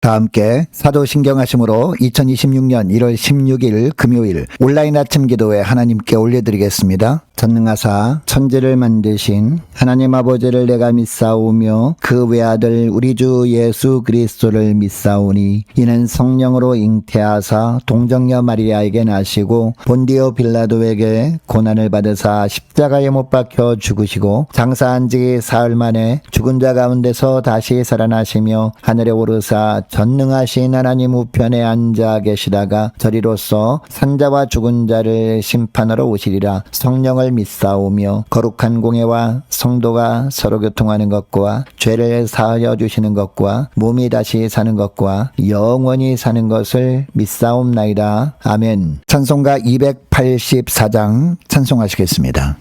다 함께 사도신경하심으로 2026년 1월 16일 금요일 온라인 아침 기도회 하나님께 올려드리겠습니다. 전능하사 천지를 만드신 하나님 아버지를 내가 믿사오며 그 외아들 우리 주 예수 그리스도를 믿사오니 이는 성령으로 잉태하사 동정녀 마리아에게 나시고 본디오 빌라도에게 고난을 받으사 십자가에 못 박혀 죽으시고 장사한 지 사흘 만에 죽은 자 가운데서 다시 살아나시며 하늘에 오르사 전능하신 하나님 우편에 앉아 계시다가 저리로서 산자와 죽은 자를 심판하러 오시리라. 성령을 믿사오며 거룩한 공예와 성도가 서로 교통하는 것과 죄를 사하여 주시는 것과 몸이 다시 사는 것과 영원히 사는 것을 믿사옵나이다. 아멘. 찬송가 284장 찬송하시겠습니다.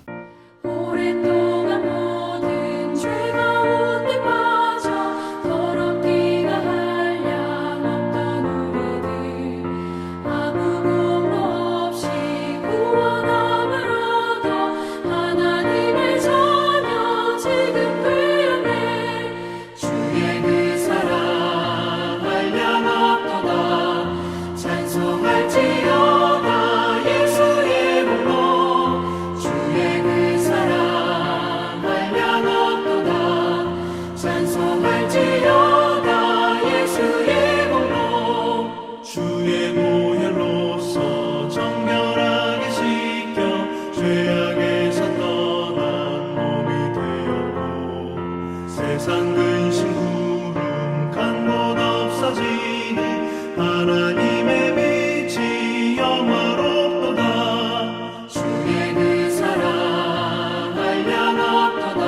세상 근심 구름 간 곳 없어지니 하나님의 빛이 영화롭도다. 주의 그 사랑 한량없도다.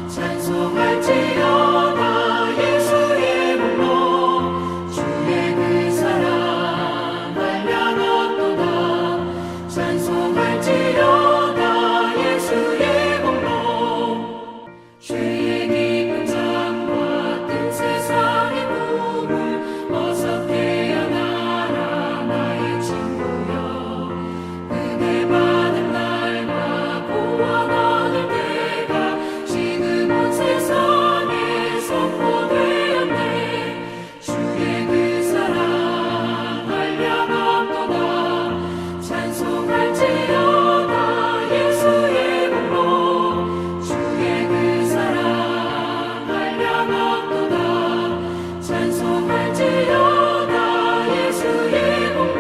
찬송할지어다 예수의 복로. 주의 그 사랑 한량없도다. 찬송할지어다 예수의 복로. 주의 세상의 꿈을 어서 깨어나라 나의 친구여. 은혜 받은 날과 구원 얻을 때가 지금 온 세상에 선포되었네. 주의 그 사랑 한량없도다. 찬송할지어다 예수의 복로. 주의 그 사랑 한량없도다. 찬송할지어다 예수의 복로.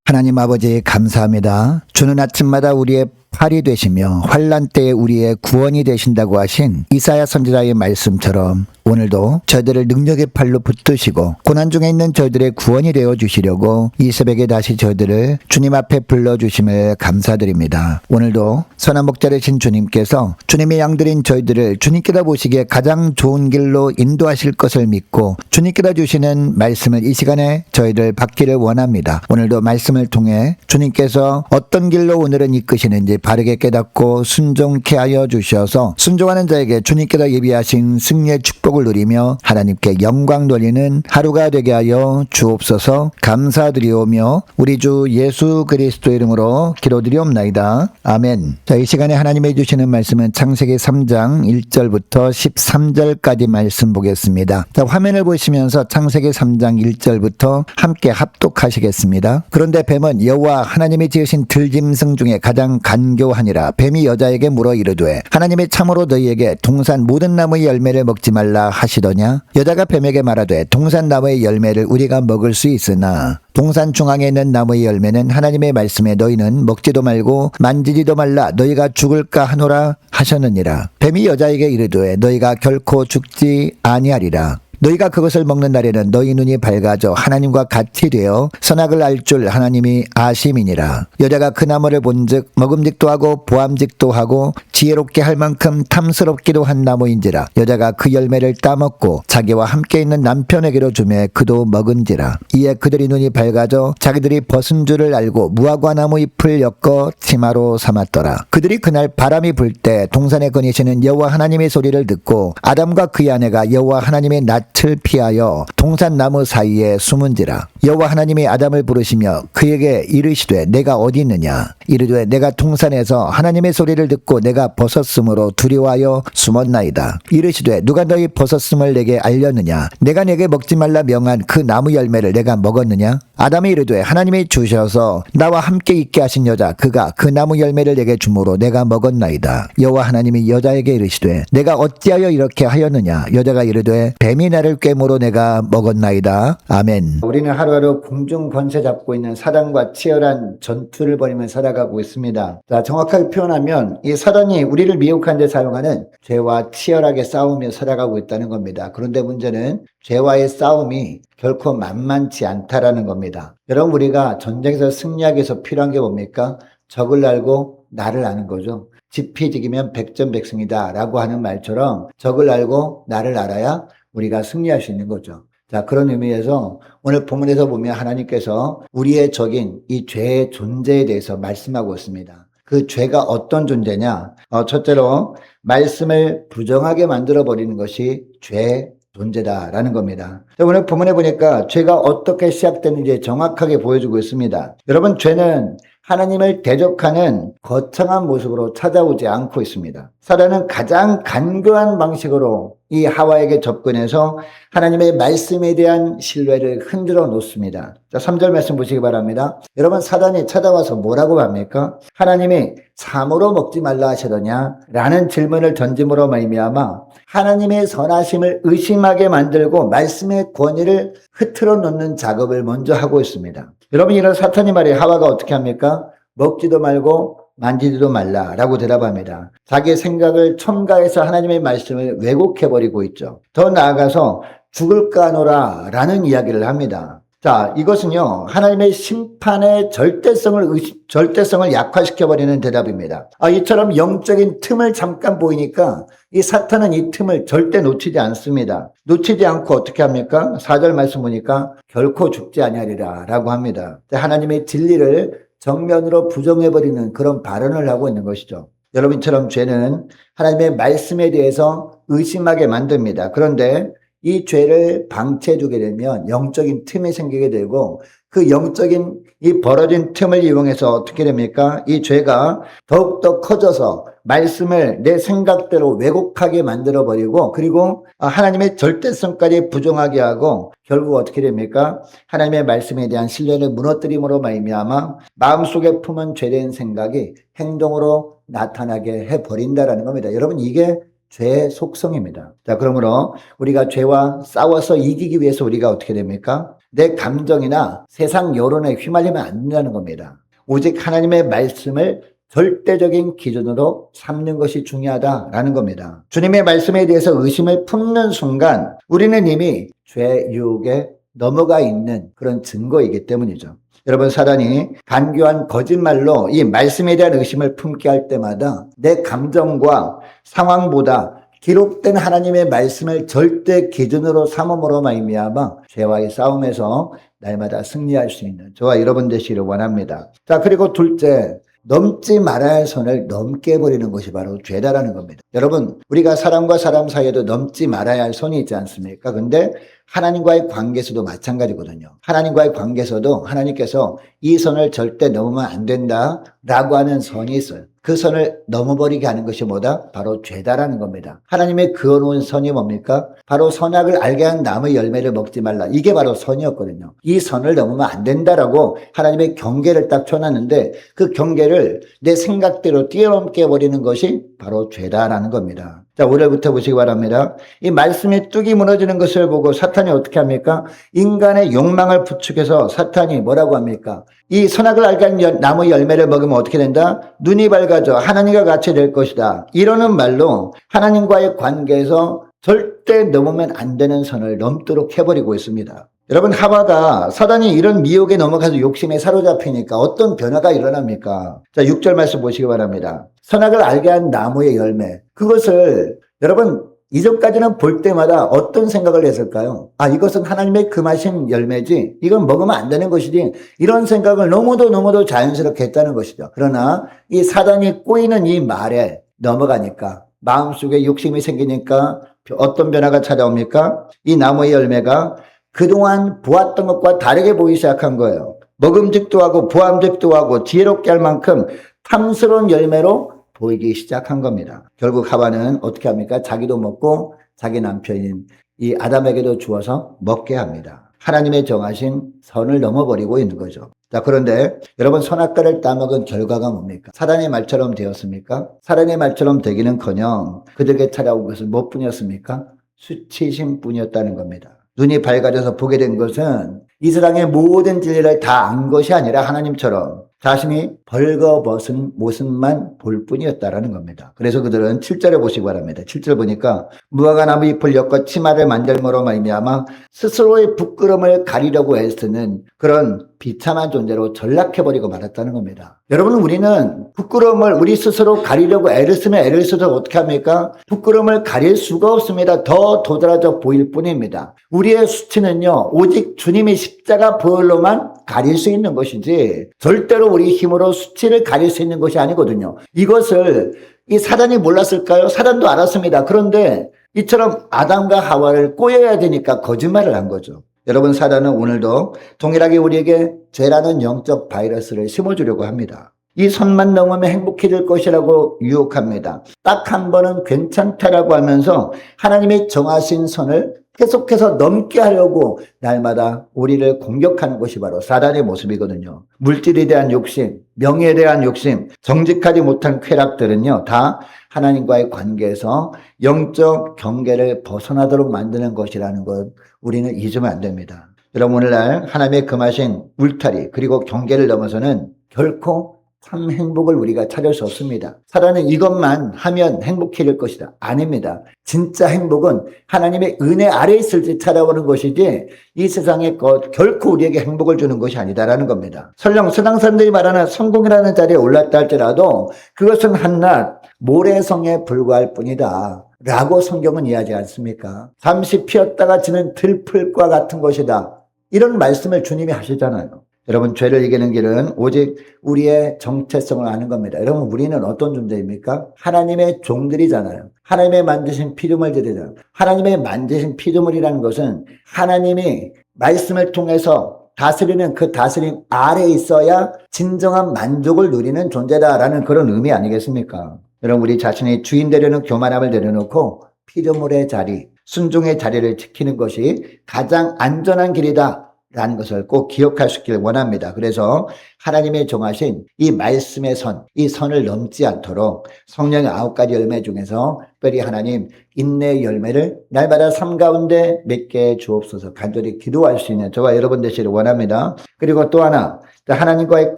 하나님 아버지 감사합니다. 주는 아침마다 우리의 팔이 되시며 환난 때에 우리의 구원이 되신다고 하신 이사야 선지자의 말씀처럼 오늘도 저희들을 능력의 팔로 붙드시고 고난 중에 있는 저희들의 구원이 되어 주시려고 이 새벽에 다시 저희들을 주님 앞에 불러주심을 감사드립니다. 오늘도 선한 목자 되신 주님께서 주님의 양들인 저희들을 주님께서 보시기에 가장 좋은 길로 인도하실 것을 믿고 주님께서 주시는 말씀을 이 시간에 저희들 받기를 원합니다. 오늘도 말씀을 통해 주님께서 어떤 길로 오늘은 이끄시는지 바르게 깨닫고 순종케 하여 주셔서 순종하는 자에게 주님께서 예비하신 승리의 축복을 누리며 하나님께 영광 돌리는 하루가 되게 하여 주옵소서. 감사드리오며 우리 주 예수 그리스도 이름으로 기도드리옵나이다. 아멘. 자, 이 시간에 하나님이 주시는 말씀은 창세기 3장 1절부터 13절까지 말씀 보겠습니다. 자, 화면을 보시면서 창세기 3장 1절부터 함께 합독하시겠습니다. 그런데 뱀은 여호와 하나님이 지으신 들짐승 중에 가장 간교하니라. 뱀이 여자에게 물어 이르되 하나님이 참으로 너희에게 동산 모든 나무의 열매를 먹지 말라 하시더냐. 여자가 뱀에게 말하되 동산 나무의 열매를 우리가 먹을 수 있으나 동산 중앙에 있는 나무의 열매는 하나님의 말씀에 너희는 먹지도 말고 만지지도 말라 너희가 죽을까 하노라 하셨느니라. 뱀이 여자에게 이르되 너희가 결코 죽지 아니하리라. 너희가 그것을 먹는 날에는 너희 눈이 밝아져 하나님과 같이 되어 선악을 알 줄 하나님이 아심이니라. 여자가 그 나무를 본즉 먹음직도 하고 보암직도 하고 지혜롭게 할 만큼 탐스럽기도 한 나무인지라. 여자가 그 열매를 따먹고 자기와 함께 있는 남편에게로 주매 그도 먹은지라. 이에 그들이 눈이 밝아져 자기들이 벗은 줄을 알고 무화과 나무 잎을 엮어 치마로 삼았더라. 그들이 그날 바람이 불 때 동산에 거니시는 여호와 하나님의 소리를 듣고 아담과 그의 아내가 여호와 하나님의 낯 낯을 피하여 동산나무 사이에 숨은지라. 여호와 하나님이 아담을 부르시며 그에게 이르시되 내가 어디 있느냐. 이르되 내가 동산에서 하나님의 소리를 듣고 내가 벗었으므로 두려워하여 숨었나이다. 이르시되 누가 너희 벗었음을 내게 알렸느냐. 내가 내게 먹지 말라 명한 그 나무 열매를 내가 먹었느냐. 아담이 이르되 하나님이 주셔서 나와 함께 있게 하신 여자 그가 그 나무 열매를 내게 주므로 내가 먹었나이다. 여호와 하나님이 여자에게 이르시되 내가 어찌하여 이렇게 하였느냐. 여자가 이르되 뱀이 나를 꿰므로 내가 먹었나이다. 아멘. 우리는 하루하루 공중 권세 잡고 있는 사단과 치열한 전투를 벌이며 살아가고 있습니다. 자, 정확하게 표현하면 이 사단이 우리를 미혹하는 데 사용하는 죄와 치열하게 싸우며 살아가고 있다는 겁니다. 그런데 문제는 죄와의 싸움이 결코 만만치 않다라는 겁니다. 여러분, 우리가 전쟁에서 승리하기 위해서 필요한 게 뭡니까? 적을 알고 나를 아는 거죠. 지피지기면 백전백승이다 라고 하는 말처럼 적을 알고 나를 알아야 우리가 승리할 수 있는 거죠. 자, 그런 의미에서 오늘 본문에서 보면 하나님께서 우리의 적인 이 죄의 존재에 대해서 말씀하고 있습니다. 그 죄가 어떤 존재냐? 첫째로 말씀을 부정하게 만들어버리는 것이 죄의 존재다라는 겁니다. 오늘 본문에 보니까 죄가 어떻게 시작되는지 정확하게 보여주고 있습니다. 여러분, 죄는 하나님을 대적하는 거창한 모습으로 찾아오지 않고 있습니다. 사단은 가장 간교한 방식으로 이 하와에게 접근해서 하나님의 말씀에 대한 신뢰를 흔들어 놓습니다. 자, 3절 말씀 보시기 바랍니다. 여러분, 사단이 찾아와서 뭐라고 합니까? 하나님이 참으로 먹지 말라 하시더냐? 라는 질문을 던짐으로 말미암아 하나님의 선하심을 의심하게 만들고 말씀의 권위를 흐트러 놓는 작업을 먼저 하고 있습니다. 여러분, 이런 사탄이 말해 하와가 어떻게 합니까? 먹지도 말고 만지지도 말라라고 대답합니다. 자기의 생각을 첨가해서 하나님의 말씀을 왜곡해버리고 있죠. 더 나아가서 죽을까 하노라 라는 이야기를 합니다. 자, 이것은요, 하나님의 심판의 절대성을 약화시켜버리는 대답입니다. 이처럼 영적인 틈을 잠깐 보이니까 이 사탄은 이 틈을 절대 놓치지 않습니다. 놓치지 않고 어떻게 합니까? 4절 말씀 보니까 결코 죽지 아니하리라 라고 합니다. 하나님의 진리를 정면으로 부정해버리는 그런 발언을 하고 있는 것이죠. 여러분처럼 죄는 하나님의 말씀에 대해서 의심하게 만듭니다. 그런데 이 죄를 방치해주게 되면 영적인 틈이 생기게 되고 그 영적인 이 벌어진 틈을 이용해서 어떻게 됩니까? 이 죄가 더욱더 커져서 말씀을 내 생각대로 왜곡하게 만들어버리고 그리고 하나님의 절대성까지 부정하게 하고 결국 어떻게 됩니까? 하나님의 말씀에 대한 신뢰를 무너뜨림으로 말미암아 마음속에 품은 죄된 생각이 행동으로 나타나게 해버린다라는 겁니다. 여러분, 이게 죄의 속성입니다. 자, 그러므로 우리가 죄와 싸워서 이기기 위해서 우리가 어떻게 됩니까? 내 감정이나 세상 여론에 휘말리면 안 된다는 겁니다. 오직 하나님의 말씀을 절대적인 기준으로 삼는 것이 중요하다라는 겁니다. 주님의 말씀에 대해서 의심을 품는 순간 우리는 이미 죄 유혹에 넘어가 있는 그런 증거이기 때문이죠. 여러분, 사단이 간교한 거짓말로 이 말씀에 대한 의심을 품게 할 때마다 내 감정과 상황보다 기록된 하나님의 말씀을 절대 기준으로 삼음으로 말미암아 죄와의 싸움에서 날마다 승리할 수 있는 저와 여러분 되시기를 원합니다. 자, 그리고 둘째, 넘지 말아야 할 선을 넘게 해버리는 것이 바로 죄다라는 겁니다. 여러분, 우리가 사람과 사람 사이에도 넘지 말아야 할 선이 있지 않습니까? 근데 하나님과의 관계에서도 마찬가지거든요. 하나님과의 관계에서도 하나님께서 이 선을 절대 넘으면 안 된다라고 하는 선이 있어요. 그 선을 넘어버리게 하는 것이 뭐다? 바로 죄다라는 겁니다. 하나님의 그어놓은 선이 뭡니까? 바로 선악을 알게 한 나무의 열매를 먹지 말라. 이게 바로 선이었거든요. 이 선을 넘으면 안 된다라고 하나님의 경계를 딱 쳐놨는데 그 경계를 내 생각대로 뛰어넘게 해버리는 것이 바로 죄다라는 겁니다. 자, 5절부터 보시기 바랍니다. 이 말씀이 뚝이 무너지는 것을 보고 사탄이 어떻게 합니까? 인간의 욕망을 부추겨서 사탄이 뭐라고 합니까? 이 선악을 알게 한 나무 열매를 먹으면 어떻게 된다? 눈이 밝아져 하나님과 같이 될 것이다. 이러는 말로 하나님과의 관계에서 절대 넘으면 안 되는 선을 넘도록 해버리고 있습니다. 여러분, 하와가 사단이 이런 미혹에 넘어가서 욕심에 사로잡히니까 어떤 변화가 일어납니까? 자, 6절 말씀 보시기 바랍니다. 선악을 알게 한 나무의 열매, 그것을 여러분 이전까지는 볼 때마다 어떤 생각을 했을까요? 이것은 하나님의 금하신 열매지, 이건 먹으면 안 되는 것이지, 이런 생각을 너무도 자연스럽게 했다는 것이죠. 그러나 이 사단이 꼬이는 이 말에 넘어가니까 마음속에 욕심이 생기니까 어떤 변화가 찾아옵니까? 이 나무의 열매가 그동안 보았던 것과 다르게 보이기 시작한 거예요. 먹음직도 하고 보암직도 하고 지혜롭게 할 만큼 탐스러운 열매로 보이기 시작한 겁니다. 결국 하와는 어떻게 합니까? 자기도 먹고 자기 남편인 이 아담에게도 주어서 먹게 합니다. 하나님의 정하신 선을 넘어버리고 있는 거죠. 자, 그런데 여러분, 선악과를 따먹은 결과가 뭡니까? 사단의 말처럼 되었습니까? 사단의 말처럼 되기는커녕 그들에게 찾아온 것은 무엇뿐이었습니까? 수치심뿐이었다는 겁니다. 눈이 밝아져서 보게 된 것은 이 세상의 모든 진리를 다 안 것이 아니라 하나님처럼 자신이 벌거벗은 모습만 볼 뿐이었다라는 겁니다. 그래서 그들은 7절에 보시기 바랍니다. 7절 보니까 무화과 나무 잎을 엮어 치마를 만들므로 말미암아 스스로의 부끄러움을 가리려고 애쓰는 그런 비참한 존재로 전락해버리고 말았다는 겁니다. 여러분, 우리는 부끄러움을 우리 스스로 가리려고 애를 쓰면 애를 써서 어떻게 합니까? 부끄러움을 가릴 수가 없습니다. 더 도드라져 보일 뿐입니다. 우리의 수치는요, 오직 주님의 십자가 보혈로만 가릴 수 있는 것이지 절대로 우리 힘으로 수치를 가릴 수 있는 것이 아니거든요. 이것을 이 사단이 몰랐을까요? 사단도 알았습니다. 그런데 이처럼 아담과 하와를 꼬여야 되니까 거짓말을 한 거죠. 여러분, 사단은 오늘도 동일하게 우리에게 죄라는 영적 바이러스를 심어주려고 합니다. 이 선만 넘으면 행복해질 것이라고 유혹합니다. 딱 한 번은 괜찮다라고 하면서 하나님이 정하신 선을 계속해서 넘게 하려고 날마다 우리를 공격하는 것이 바로 사단의 모습이거든요. 물질에 대한 욕심, 명예에 대한 욕심, 정직하지 못한 쾌락들은요, 다 하나님과의 관계에서 영적 경계를 벗어나도록 만드는 것이라는 것 우리는 잊으면 안 됩니다. 여러분, 오늘날 하나님의 금하신 울타리 그리고 경계를 넘어서는 결코 참 행복을 우리가 찾을 수 없습니다. 사단은 이것만 하면 행복해질 것이다. 아닙니다. 진짜 행복은 하나님의 은혜 아래에 있을 때 찾아오는 것이지 이 세상의 것 결코 우리에게 행복을 주는 것이 아니다라는 겁니다. 설령 세상 사람들이 말하는 성공이라는 자리에 올랐다 할지라도 그것은 한낱 모래성에 불과할 뿐이다 라고 성경은 이해하지 않습니까? 잠시 피었다가 지는 들풀과 같은 것이다. 이런 말씀을 주님이 하시잖아요. 여러분, 죄를 이기는 길은 오직 우리의 정체성을 아는 겁니다. 여러분, 우리는 어떤 존재입니까? 하나님의 종들이잖아요. 하나님의 만드신 피조물들이잖아요. 하나님의 만드신 피조물이라는 것은 하나님이 말씀을 통해서 다스리는 그 다스림 아래에 있어야 진정한 만족을 누리는 존재다라는 그런 의미 아니겠습니까? 여러분, 우리 자신이 주인 되려는 교만함을 내려놓고 피조물의 자리, 순종의 자리를 지키는 것이 가장 안전한 길이다 라는 것을 꼭 기억할 수 있기를 원합니다. 그래서 하나님의 정하신 이 말씀의 선, 이 선을 넘지 않도록 성령의 9가지 열매 중에서 특별히 하나님 인내의 열매를 날마다 삶 가운데 맺게 주옵소서 간절히 기도할 수 있는 저와 여러분 되시기를 원합니다. 그리고 또 하나, 하나님과의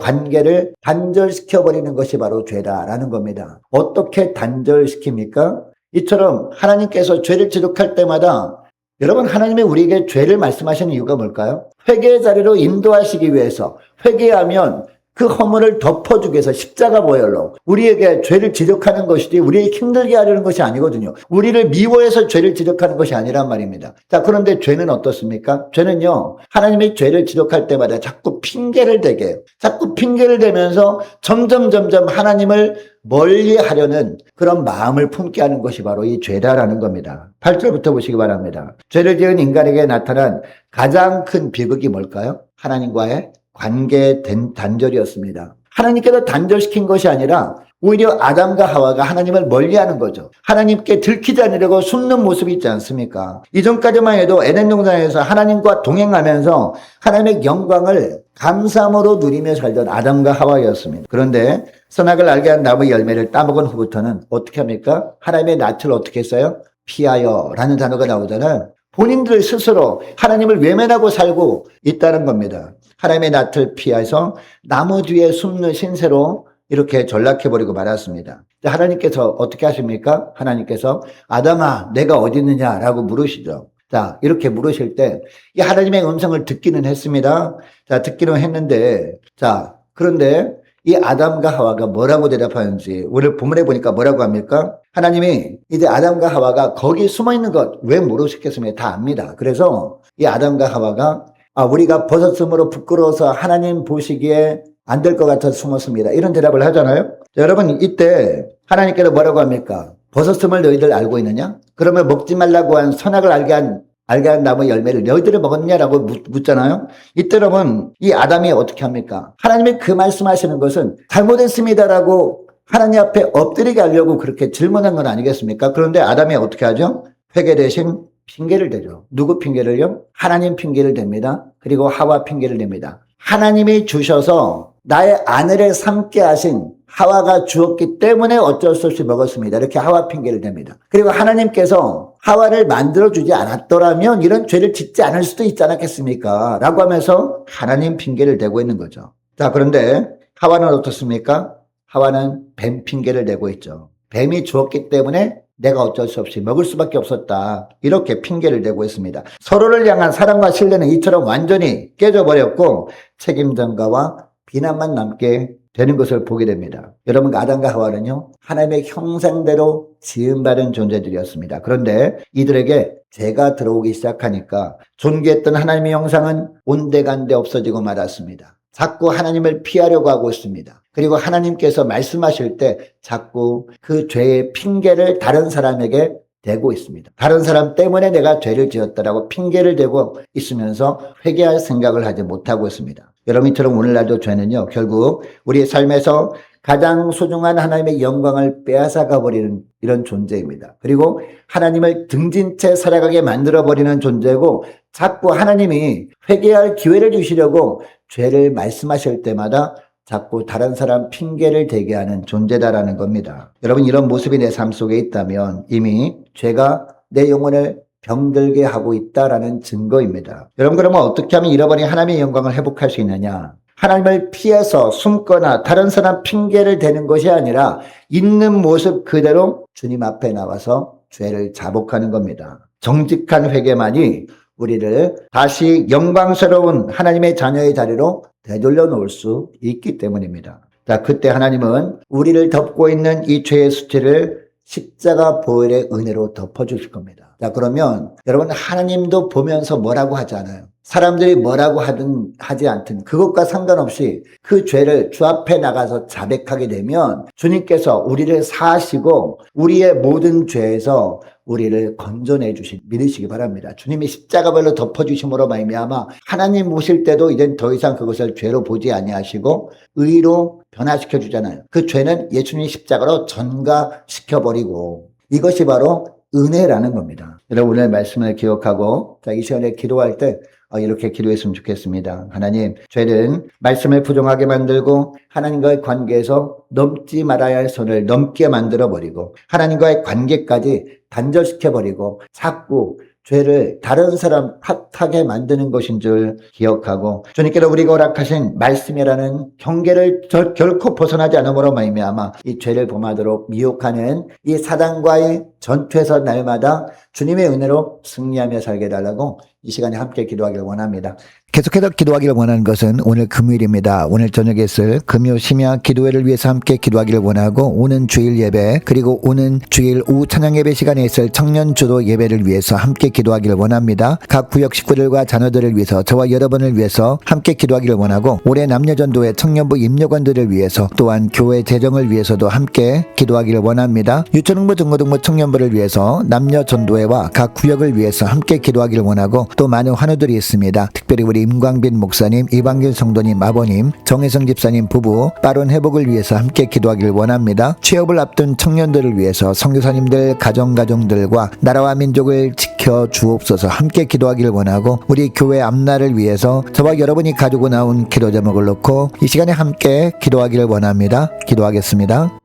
관계를 단절시켜버리는 것이 바로 죄다라는 겁니다. 어떻게 단절시킵니까? 이처럼 하나님께서 죄를 지적할 때마다 여러분, 하나님이 우리에게 죄를 말씀하시는 이유가 뭘까요? 회개의 자리로 인도하시기 위해서, 회개하면 그 허물을 덮어주기 위해서 십자가 보혈로 우리에게 죄를 지적하는 것이지 우리에게 힘들게 하려는 것이 아니거든요. 우리를 미워해서 죄를 지적하는 것이 아니란 말입니다. 자, 그런데 죄는 어떻습니까? 죄는요, 하나님이 죄를 지적할 때마다 자꾸 핑계를 대게 해요. 자꾸 핑계를 대면서 점점 하나님을 멀리 하려는 그런 마음을 품게 하는 것이 바로 이 죄다라는 겁니다. 8절부터 보시기 바랍니다. 죄를 지은 인간에게 나타난 가장 큰 비극이 뭘까요? 하나님과의 관계 단절이었습니다. 하나님께서 단절시킨 것이 아니라 오히려 아담과 하와가 하나님을 멀리하는 거죠. 하나님께 들키지 않으려고 숨는 모습이 있지 않습니까? 이전까지만 해도 에덴 동산에서 하나님과 동행하면서 하나님의 영광을 감사함으로 누리며 살던 아담과 하와였습니다. 그런데 선악을 알게 한 나무 열매를 따먹은 후부터는 어떻게 합니까? 하나님의 낯을 어떻게 했어요? 피하여 라는 단어가 나오잖아요. 본인들 스스로 하나님을 외면하고 살고 있다는 겁니다. 하나님의 낯을 피해서 나무 뒤에 숨는 신세로 이렇게 전락해버리고 말았습니다. 하나님께서 어떻게 하십니까? 하나님께서 아담아 내가 어디 있느냐라고 물으시죠. 자, 이렇게 물으실 때 이 하나님의 음성을 듣기는 했습니다. 자, 듣기는 했는데 자, 그런데 이 아담과 하와가 뭐라고 대답하는지 오늘 본문에 보니까 뭐라고 합니까? 하나님이 이제 아담과 하와가 거기 숨어있는 것 왜 모르셨겠습니까? 다 압니다. 그래서 이 아담과 하와가 우리가 벗었으므로 부끄러워서 하나님 보시기에 안 될 것 같아서 숨었습니다. 이런 대답을 하잖아요. 자, 여러분 이때 하나님께서 뭐라고 합니까? 벗었음을 너희들 알고 있느냐? 그러면 먹지 말라고 한 선악을 알게 한 나무 열매를 너희들이 먹었냐라고 묻잖아요. 이때로는 이 아담이 어떻게 합니까? 하나님이 그 말씀하시는 것은 잘못했습니다라고 하나님 앞에 엎드리게 하려고 그렇게 질문한 건 아니겠습니까? 그런데 아담이 어떻게 하죠? 회개 대신 핑계를 대죠. 누구 핑계를요? 하나님 핑계를 댑니다. 그리고 하와 핑계를 댑니다. 하나님이 주셔서 나의 아내를 삼게 하신 하와가 주었기 때문에 어쩔 수 없이 먹었습니다. 이렇게 하와 핑계를 댑니다. 그리고 하나님께서 하와를 만들어주지 않았더라면 이런 죄를 짓지 않을 수도 있지 않았겠습니까? 라고 하면서 하나님 핑계를 대고 있는 거죠. 자, 그런데 하와는 어떻습니까? 하와는 뱀 핑계를 대고 있죠. 뱀이 주었기 때문에 내가 어쩔 수 없이 먹을 수밖에 없었다. 이렇게 핑계를 대고 있습니다. 서로를 향한 사랑과 신뢰는 이처럼 완전히 깨져버렸고 책임전가와 비난만 남게 되는 것을 보게 됩니다. 여러분, 아담과 하와는요, 하나님의 형상대로 지음받은 존재들이었습니다. 그런데 이들에게 죄가 들어오기 시작하니까 존귀했던 하나님의 형상은 온데간데 없어지고 말았습니다. 자꾸 하나님을 피하려고 하고 있습니다. 그리고 하나님께서 말씀하실 때 자꾸 그 죄의 핑계를 다른 사람에게 대고 있습니다. 다른 사람 때문에 내가 죄를 지었다라고 핑계를 대고 있으면서 회개할 생각을 하지 못하고 있습니다. 여러분처럼 오늘날도 죄는요, 결국 우리의 삶에서 가장 소중한 하나님의 영광을 빼앗아가 버리는 이런 존재입니다. 그리고 하나님을 등진 채 살아가게 만들어버리는 존재고 자꾸 하나님이 회개할 기회를 주시려고 죄를 말씀하실 때마다 자꾸 다른 사람 핑계를 대게 하는 존재다라는 겁니다. 여러분, 이런 모습이 내 삶 속에 있다면 이미 죄가 내 영혼을 병들게 하고 있다라는 증거입니다. 여러분, 그러면 어떻게 하면 잃어버린 하나님의 영광을 회복할 수 있느냐? 하나님을 피해서 숨거나 다른 사람 핑계를 대는 것이 아니라 있는 모습 그대로 주님 앞에 나와서 죄를 자복하는 겁니다. 정직한 회개만이 우리를 다시 영광스러운 하나님의 자녀의 자리로 되돌려 놓을 수 있기 때문입니다. 자, 그때 하나님은 우리를 덮고 있는 이 죄의 수치를 십자가 보혈의 은혜로 덮어주실 겁니다. 자, 그러면 여러분, 하나님도 보면서 뭐라고 하지 않아요. 사람들이 뭐라고 하지 않든 그것과 상관없이 그 죄를 주 앞에 나가서 자백하게 되면 주님께서 우리를 사하시고 우리의 모든 죄에서 우리를 건져내 믿으시기 바랍니다. 주님이 십자가별로 덮어주심으로 말미암아 하나님 모실 때도 이젠 더 이상 그것을 죄로 보지 아니하시고 의로 변화시켜 주잖아요. 그 죄는 예수님 십자가로 전가시켜버리고 이것이 바로 은혜라는 겁니다. 여러분, 오늘 말씀을 기억하고 이 시간에 기도할 때 이렇게 기도했으면 좋겠습니다. 하나님, 죄는 말씀을 부정하게 만들고 하나님과의 관계에서 넘지 말아야 할 선을 넘게 만들어버리고 하나님과의 관계까지 단절시켜버리고 자꾸 죄를 다른 사람 탓하게 만드는 것인 줄 기억하고 주님께서 우리가 허락하신 말씀이라는 경계를 결코 벗어나지 않음으로 말미암아 이 죄를 범하도록 미혹하는 이 사단과의 전투에서 날마다 주님의 은혜로 승리하며 살게 해달라고 이 시간에 함께 기도하기를 원합니다. 계속해서 기도하기를 원하는 것은 오늘 금요일입니다. 오늘 저녁에 있을 금요 심야 기도회를 위해서 함께 기도하기를 원하고 오는 주일 예배 그리고 오는 주일 오후 찬양 예배 시간에 있을 청년 주도 예배를 위해서 함께 기도하기를 원합니다. 각 구역 식구들과 자녀들을 위해서 저와 여러분을 위해서 함께 기도하기를 원하고 올해 남녀전도회 청년부 임력원들을 위해서 또한 교회 재정을 위해서도 함께 기도하기를 원합니다. 유초등부 중고등부 청년부를 위해서 남녀전도회와 각 구역을 위해서 함께 기도하기를 원하고 또 많은 환우들이 있습니다. 특별히 우리 임광빈 목사님, 이방길 성도님 아버님, 정혜성 집사님 부부 빠른 회복을 위해서 함께 기도하기를 원합니다. 취업을 앞둔 청년들을 위해서 선교사님들 가정들과 나라와 민족을 지켜 주옵소서 함께 기도하기를 원하고 우리 교회 앞날을 위해서 저와 여러분이 가지고 나온 기도 제목을 놓고 이 시간에 함께 기도하기를 원합니다. 기도하겠습니다.